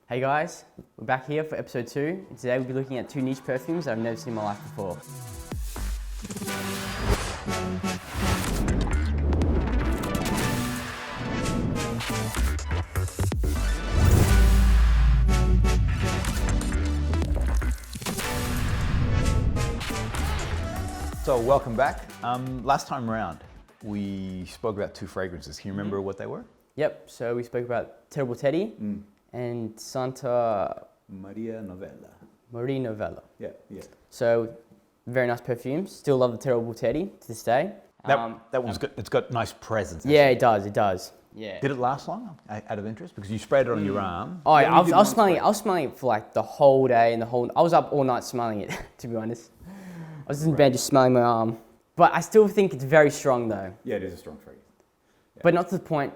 Hey guys, we're back here for episode 2, and today we'll be looking at 2 niche perfumes that I've never seen in my life before. So welcome back. Last time around, we spoke about 2 fragrances. Can you remember what they were? Yep, so we spoke about Terrible Teddy and Santa Maria Novella. Maria Novella. Yeah. So, very nice perfumes. Still love the Terrible Teddy to this day. That one's good. It's got nice presence. Yeah, it does. Yeah. Did it last long, out of interest? Because you sprayed it on your arm. Oh, yeah, I was smelling it for like the whole day and I was up all night smelling it, to be honest. I was in bed just smelling my arm. But I still think it's very strong though. Yeah, it is a strong fragrance. Yeah. But not to the point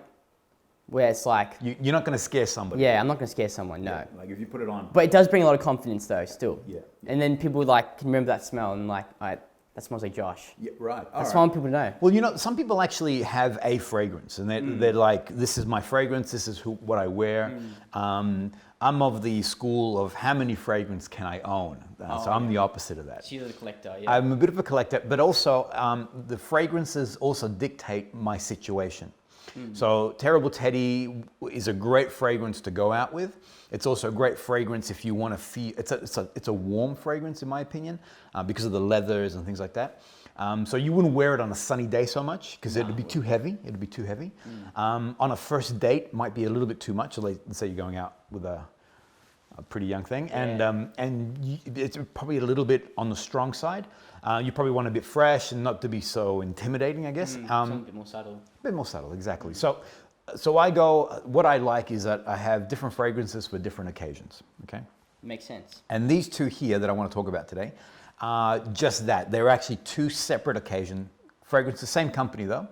where it's like... You're not going to scare somebody. Yeah, I'm not going to scare someone, no. Yeah, like if you put it on... But it does bring a lot of confidence though, still. Yeah. And then people like can remember that smell and like, all right, that smells like Josh. Yeah, right. That's what I want people to know. Well, some people actually have a fragrance and they're like, this is my fragrance, this is what I wear. I'm of the school of how many fragrances can I own? So I'm the opposite of that. So you're the collector, yeah. I'm a bit of a collector, but also the fragrances also dictate my situation. So Terrible Teddy is a great fragrance to go out with. It's also a great fragrance if you want to feel, it's a warm fragrance in my opinion, because of the leathers and things like that. So you wouldn't wear it on a sunny day so much because it'd be too heavy. On a first date might be a little bit too much. So let's say you're going out with a pretty young thing, it's probably a little bit on the strong side. You probably want a bit fresh and not to be so intimidating, I guess. Something a bit more subtle. A bit more subtle, exactly. So what I like is that I have different fragrances for different occasions, okay? Makes sense. And these 2 here that I want to talk about today are just that. They're actually 2 separate occasion fragrances, same company though,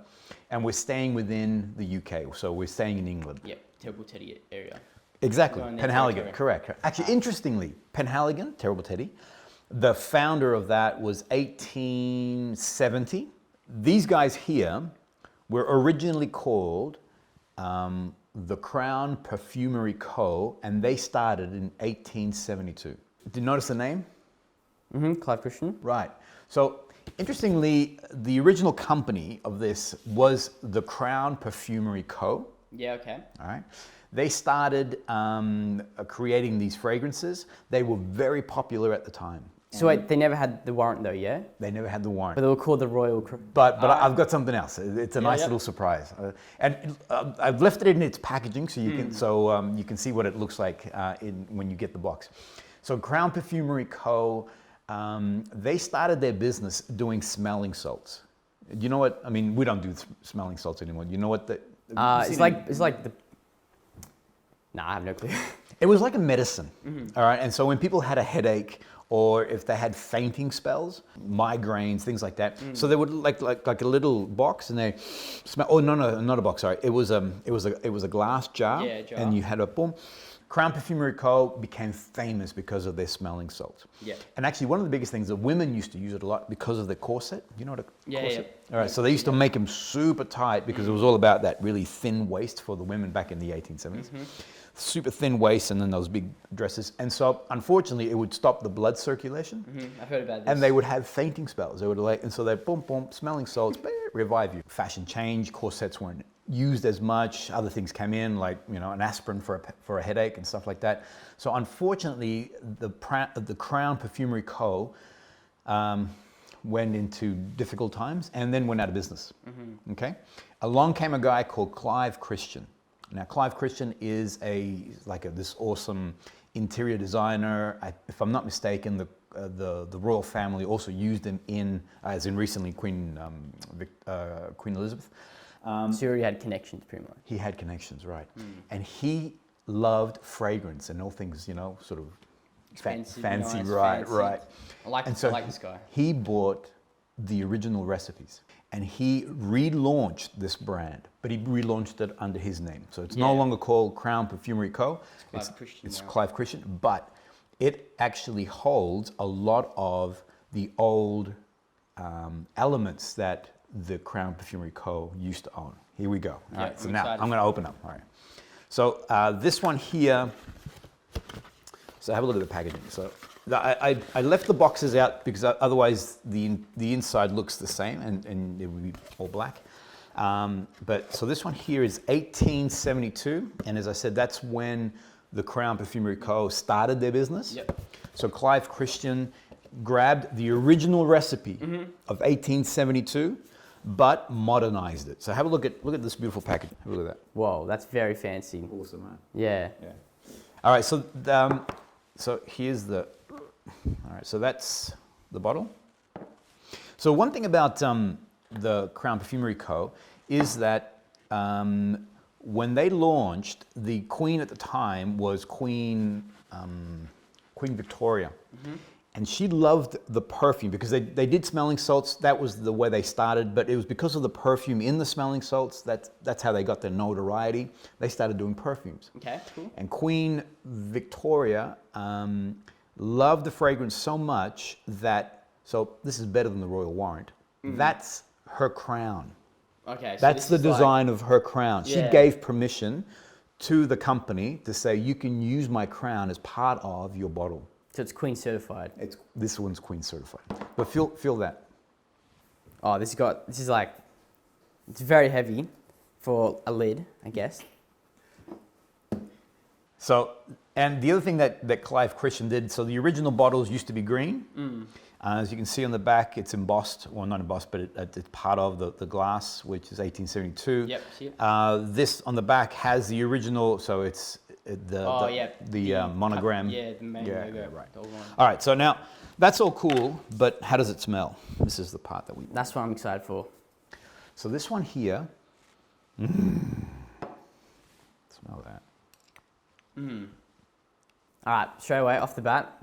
and we're staying within the UK, so we're staying in England. Yep, Terrible Teddy area. Exactly, Penhaligon, correct. Actually, interestingly, Penhaligon, Terrible Teddy, the founder of that was 1870. These guys here were originally called the Crown Perfumery Co., and they started in 1872. Did you notice the name? Clive Christian. Right. So, interestingly, the original company of this was the Crown Perfumery Co. Yeah, okay. All right. They started creating these fragrances. They were very popular at the time. So wait, they never had the warrant though, yeah? They never had the warrant. But they were called the Royal... But I've got something else. It's a nice little surprise. And I've left it in its packaging so you can see what it looks like when you get the box. So Crown Perfumery Co., they started their business doing smelling salts. Do you know what, I mean, we don't do smelling salts anymore. You know what it's like the... Nah, I have no clue. It was like a medicine, all right? And so when people had a headache or if they had fainting spells, migraines, things like that, so they would like a little box and they smell, oh, no, not a box, sorry. It was a glass jar, and you had a boom. Crown Perfumery Co. became famous because of their smelling salts. Yeah. And actually one of the biggest things, the women used to use it a lot because of the corset. You know what a corset? Yeah. All right, so they used to make them super tight because it was all about that really thin waist for the women back in the 1870s. Super thin waist and then those big dresses. And so unfortunately it would stop the blood circulation. I've heard about this. And they would have fainting spells. They would and so they boom, smelling salts, revive you. Fashion changed, corsets weren't used as much, other things came in like, an aspirin for a headache and stuff like that. So unfortunately, the Crown Perfumery Co. Went into difficult times and then went out of business, okay? Along came a guy called Clive Christian. Now, Clive Christian is this awesome interior designer. If I'm not mistaken, the royal family also used him as in recently Queen Elizabeth. So he already had connections, pretty much. He had connections, right? And he loved fragrance and all things, sort of fancy, nice, right. I like this guy. He bought the original recipes. And he relaunched this brand, but he relaunched it under his name. So it's no longer called Crown Perfumery Co. It's Clive Christian, but it actually holds a lot of the old elements that the Crown Perfumery Co. used to own. Here we go. All right, so now I'm going to open up. All right. So this one here So have a look at the packaging. So I left the boxes out because otherwise the inside looks the same and it would be all black. But so this one here is 1872, and as I said, that's when the Crown Perfumery Co. started their business. Yep. So Clive Christian grabbed the original recipe of 1872, but modernized it. So have a look at this beautiful package. Have a look at that. Whoa, that's very fancy. Awesome, man. Yeah. Yeah. All right, so so here's the. All right, so that's the bottle. So one thing about the Crown Perfumery Co. is that when they launched, the queen at the time was Queen Victoria. And she loved the perfume because they did smelling salts. That was the way they started, but it was because of the perfume in the smelling salts that's how they got their notoriety. They started doing perfumes. Okay, cool. And Queen Victoria loved the fragrance so much that, so this is better than the Royal Warrant. That's her crown. Okay. So That's the this is design of her crown. She Yeah. gave permission to the company to say, you can use my crown as part of your bottle. So it's Queen certified. This one's Queen certified. But feel that. Oh, this is like, it's very heavy for a lid, I guess. So, and the other thing that Clive Christian did, so the original bottles used to be green. As you can see on the back, it's embossed, well not embossed, but it's part of the glass, which is 1872. Yep, see it. This on the back has the original, so it's the monogram. Yeah, the main Yeah, logo. yeah, right. The old one. All right, so now that's all cool, but how does it smell? This is the part that we. That's what I'm excited for. So this one here. Smell that. All right, straight away off the bat.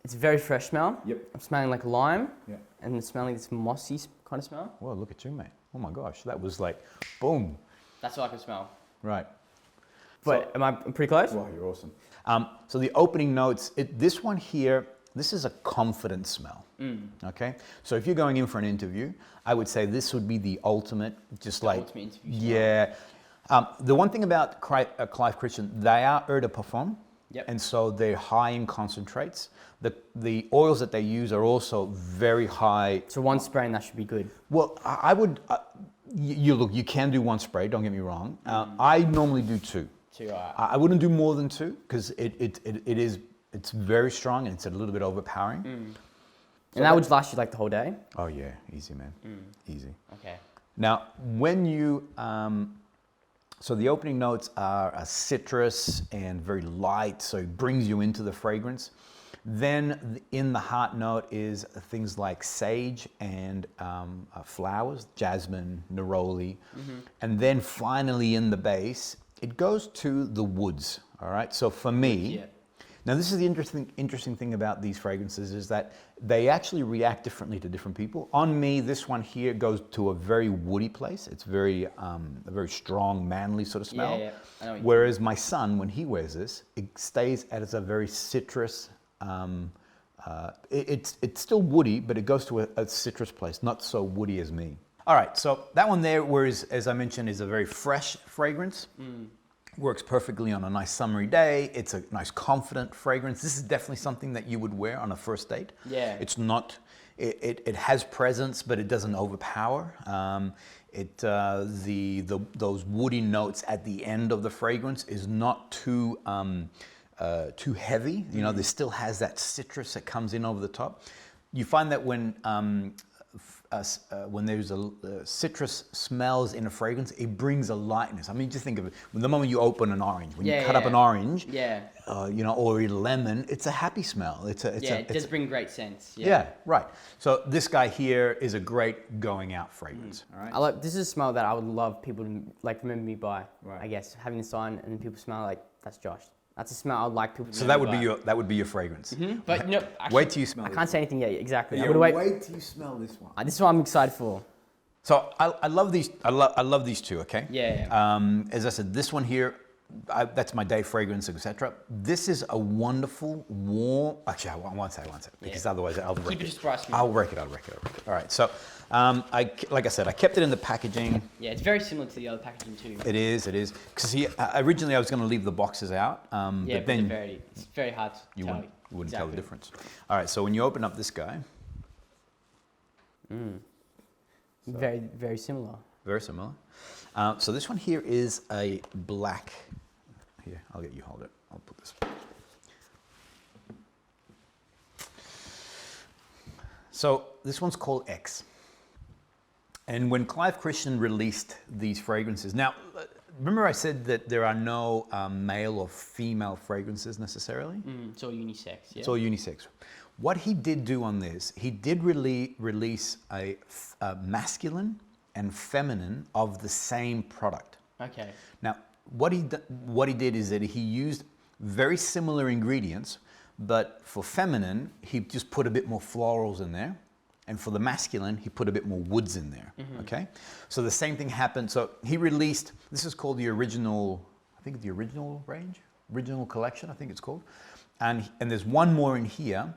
It's a very fresh smell. Yep. I'm smelling like lime. Yeah. And it's smelling this mossy kind of smell. Whoa, look at you, mate. Oh my gosh, that was like, boom. That's what I can smell. Right. But am I pretty close? Wow, you're awesome. So the opening notes, this one here, this is a confident smell. Okay? So if you're going in for an interview, I would say this would be the ultimate, ultimate interview smell. Yeah. The one thing about Clive Christian, they are eau de parfum. Yep. And so they're high in concentrates. The oils that they use are also very high. So one spray and that should be good. Well, I would, you can do one spray, don't get me wrong. I normally do two. Two, I wouldn't do more than two because it's very strong and it's a little bit overpowering. And that would last you like the whole day? Oh yeah, easy man, easy. Okay. Now, when you, so the opening notes are a citrus and very light, so it brings you into the fragrance. Then in the heart note is things like sage and flowers, jasmine, neroli. And then finally in the base, it goes to the woods, all right? So for me, Yeah. now this is the interesting thing about these fragrances is that they actually react differently to different people. On me, this one here goes to a very woody place. It's very, a very strong, manly sort of smell. Yeah. I know what you Whereas my son, when he wears this, it stays as a very citrus, it's still woody, but it goes to a citrus place, not so woody as me. All right, so that one there, whereas, as I mentioned, is a very fresh fragrance. Works perfectly on a nice summery day. It's a nice, confident fragrance. This is definitely something that you would wear on a first date. Yeah. It's not, it has presence, but it doesn't overpower. Those woody notes at the end of the fragrance is not too heavy. You know, there still has that citrus that comes in over the top. You find that when there's citrus smells in a fragrance, it brings a lightness. I mean, just think of it. The moment you open an orange, when you cut up an orange, you know, or a lemon, it's a happy smell. It does bring great sense. Yeah, right. So this guy here is a great going out fragrance. All right. This is a smell that I would love people to like remember me by. Right. I guess having this on and people smell like that's Josh. That's a smell I'd like people to So remember that would be your fragrance. But no, actually, Wait till you smell. I can't say anything yet. Exactly. Yeah, I'm gonna wait till you smell this one. This is what I'm excited for. So I love these. I love these two. Okay. Yeah. As I said, this one here, that's my day fragrance, etc. This is a wonderful, warm, actually I won't say, because otherwise I'll Keep wreck it it. just for us. I'll wreck it. All right, so like I said, I kept it in the packaging. Yeah, it's very similar to the other packaging too. It is. Because originally I was going to leave the boxes out, Yeah, but then it's very hard to you tell. wouldn't tell the difference. All right, so when you open up this guy, Very, very similar. very similar. So this one here is a black. Here, I'll get you hold it. I'll put this. So this one's called X. And when Clive Christian released these fragrances, now remember I said that there are no male or female fragrances necessarily? It's all unisex, yeah. It's all unisex. What he did do on this, he did release a masculine and feminine of the same product. Okay. Now, what he did is that he used very similar ingredients, but for feminine, he just put a bit more florals in there. And for the masculine, he put a bit more woods in there, okay? So the same thing happened. So he released, this is called the original, I think the original range, original collection, I think it's called. And there's one more in here,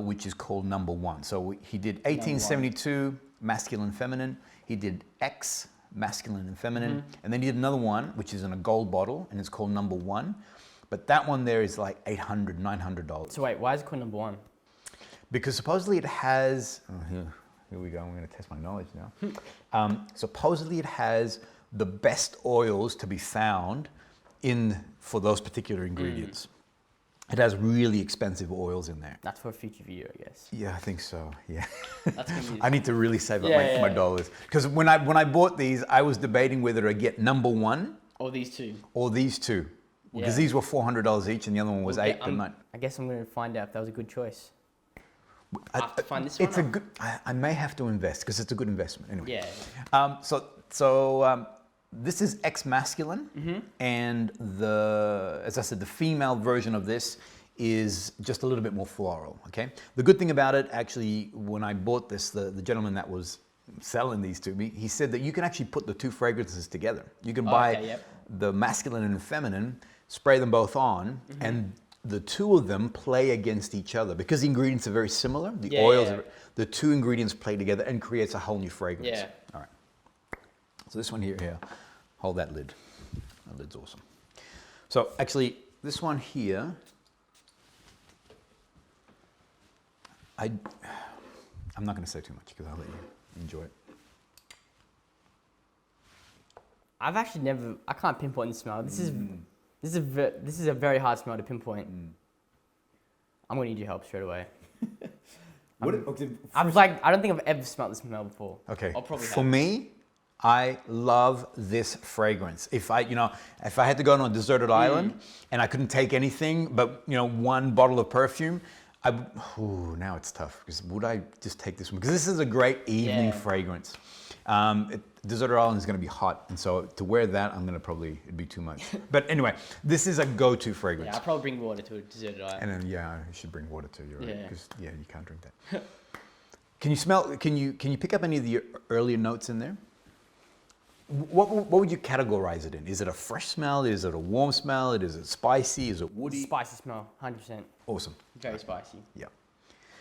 which is called number 1. So he did 1872, masculine, feminine. He did X, masculine and feminine. And then he did another one, which is in a gold bottle, and it's called number 1. But that one there is like $800, $900. So wait, why is it called number 1? Because supposedly it has, here we go, I'm going to test my knowledge now. Supposedly it has the best oils to be found for those particular ingredients. It has really expensive oils in there. That's for a future video, I guess. Yeah, I think so, yeah. That's gonna be I need to really save up my dollars. Because when I bought these, I was debating whether I get number 1 or these two. Or these two. Because these were $400 each and the other one was $8 to $9. I guess I'm going to find out if that was a good choice. I have to find this It's one. a good. I may have to invest because it's a good investment anyway. Yeah. So this is X masculine, and as I said, the female version of this is just a little bit more floral. Okay. The good thing about it, actually, when I bought this, the gentleman that was selling these to me, he said that you can actually put the two fragrances together. You can buy the masculine and feminine, spray them both on, and the two of them play against each other because the ingredients are very similar. The oils, the two ingredients play together and creates a whole new fragrance. Yeah. All right. So this one here, hold that lid. That lid's awesome. So actually, this one here, I'm not going to say too much because I'll let you enjoy it. I've actually I can't pinpoint the smell. This is a very hard smell to pinpoint. I'm gonna need your help straight away. I don't think I've ever smelled this smell before. Okay. I'll probably For me, I love this fragrance. If I had to go on a deserted island and I couldn't take anything but one bottle of perfume, now it's tough because would I just take this one? Because this is a great evening fragrance. Deserted island is going to be hot, and so to wear that, it'd be too much. But anyway, this is a go-to fragrance. Yeah, I'll probably bring water to a deserted island. And then you should bring water too. You're right, because you can't drink that. Can you smell? Can you pick up any of the earlier notes in there? What would you categorize it in? Is it a fresh smell? Is it a warm smell? Is it spicy? Is it woody? Spicy smell, 100%. Awesome. Very spicy. Yeah.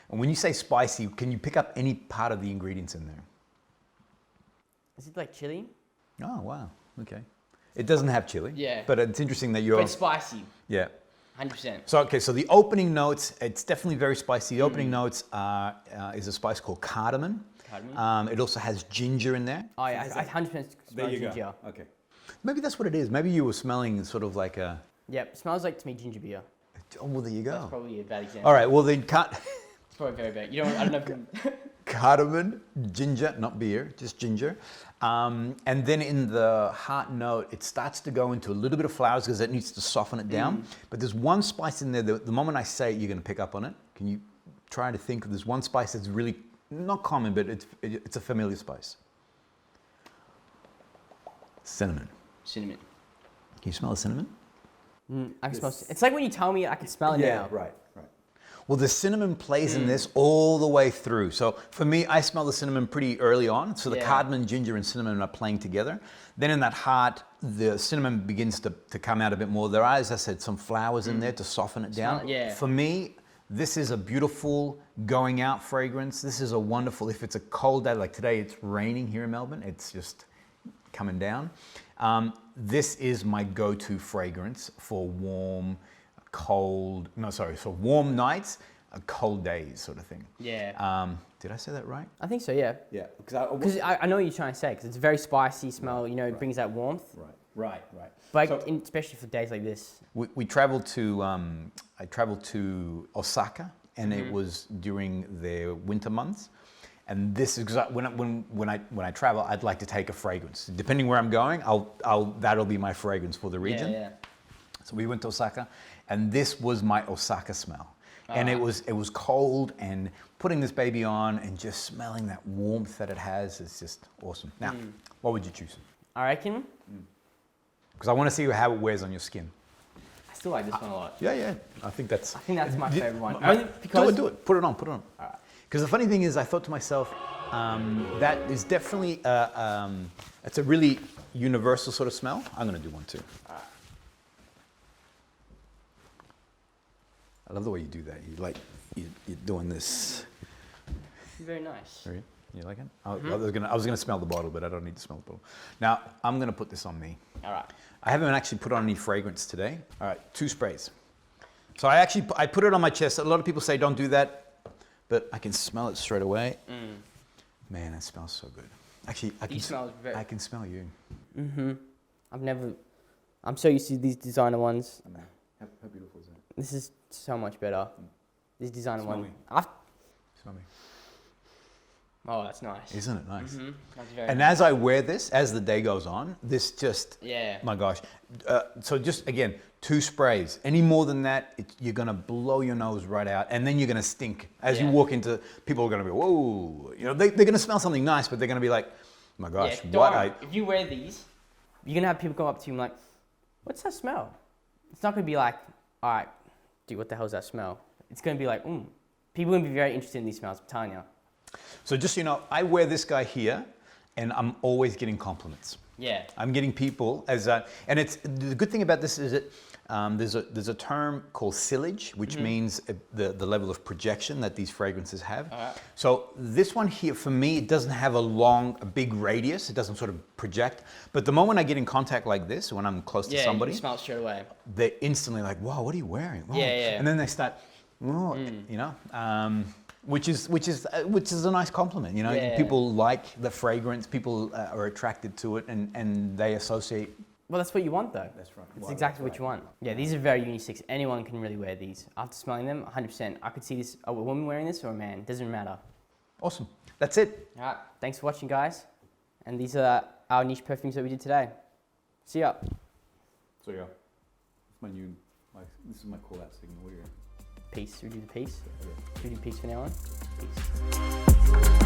And when you say spicy, can you pick up any part of the ingredients in there? Is it like chili? Oh, wow. Okay. It doesn't have chili. Yeah. But it's interesting that you're... But it's spicy. Yeah. 100%. So the opening notes, it's definitely very spicy. The opening notes is a spice called cardamom. Cardamom? It also has ginger in there. Oh, yeah. I 100% smell ginger. Go. Okay. Maybe that's what it is. Maybe you were smelling sort of like a... Yep. It smells like, to me, ginger beer. Oh, well, there you go. That's probably a bad example. All right. Well, then... It's probably very bad. I don't know if... Cardamom, ginger, not beer, just ginger. And then in the heart note, it starts to go into a little bit of flowers because it needs to soften it down. But there's one spice in there that the moment I say it, you're going to pick up on it. Can you try to think of there's one spice that's really not common, but it's a familiar spice? Cinnamon. Cinnamon. Can you smell the cinnamon? I can smell. It's like when you tell me I can smell it now. Right. Well, the cinnamon plays in this all the way through. So for me, I smell the cinnamon pretty early on. So the cardamom, ginger, and cinnamon are playing together. Then in that heart, the cinnamon begins to come out a bit more. There are, as I said, some flowers in there to soften it down. Yeah. For me, this is a beautiful going out fragrance. This is a wonderful, if it's a cold day, like today it's raining here in Melbourne, it's just coming down. This is my go-to fragrance for warm, cold, for warm nights, cold days sort of thing. Yeah. Did I say that right? I think so, yeah. Yeah. Because I know what you're trying to say, because it's a very spicy smell, you know, it brings that warmth. Right. But especially for days like this. We traveled to, I traveled to Osaka, and it was during the winter months. And this is because when I travel, I'd like to take a fragrance. Depending where I'm going, that'll be my fragrance for the region. Yeah. So we went to Osaka, and this was my Osaka smell. And it was cold, and putting this baby on and just smelling that warmth that it has is just awesome. Now, what would you choose? I reckon. Because I want to see how it wears on your skin. I still like this one a lot. Yeah. I think that's my favorite one. Do it. Put it on. Because the funny thing is, I thought to myself, that is definitely it's a really universal sort of smell. I'm going to do one too. I love the way you do that. You're doing this. Very nice. You like it? I was gonna smell the bottle, but I don't need to smell the bottle. Now I'm gonna put this on me. All right. I haven't actually put on any fragrance today. All right, 2 sprays. So I put it on my chest. A lot of people say don't do that, but I can smell it straight away. Man, it smells so good. Actually, I can smell you. I'm so used to these designer ones. How beautiful is that? This is so much better. This designer Smell one. me. Smell me. Oh, that's nice. Isn't it nice? That's very And nice. as I wear this, as the day goes on, this just, my gosh. So just, again, 2 sprays. Any more than that, you're going to blow your nose right out, and then you're going to stink. As you walk into, people are going to be, whoa. You know, they're going to smell something nice, but they're going to be like, oh my gosh, If you wear these, you're going to have people come up to you and like, what's that smell? It's not going to be like, all right, dude, what the hell is that smell? It's going to be like, People are going to be very interested in these smells, I'm telling you. So just so you know, I wear this guy here, and I'm always getting compliments. Yeah. I'm getting people and it's the good thing about this is that there's a term called sillage, which means the level of projection that these fragrances have. So this one here, for me, it doesn't have a big radius. It doesn't sort of project. But the moment I get in contact like this, when I'm close to somebody, you smell it straight away. They're instantly like, "Wow, what are you wearing?" Wow. Yeah. And then they start, you know. Which is a nice compliment, you know. People like the fragrance, people are attracted to it, and they associate. Well, that's what you want, though. That's right. It's exactly what you want. Yeah, these are very unisex. Anyone can really wear these. After smelling them, 100%. I could see this a woman wearing this or a man. Doesn't matter. Awesome. That's it. All right. Thanks for watching, guys. And these are our niche perfumes that we did today. See ya. So yeah, it's my new. This is my call-out signal. What are you? Peace. We do the peace. Okay. We do peace for now on. Peace.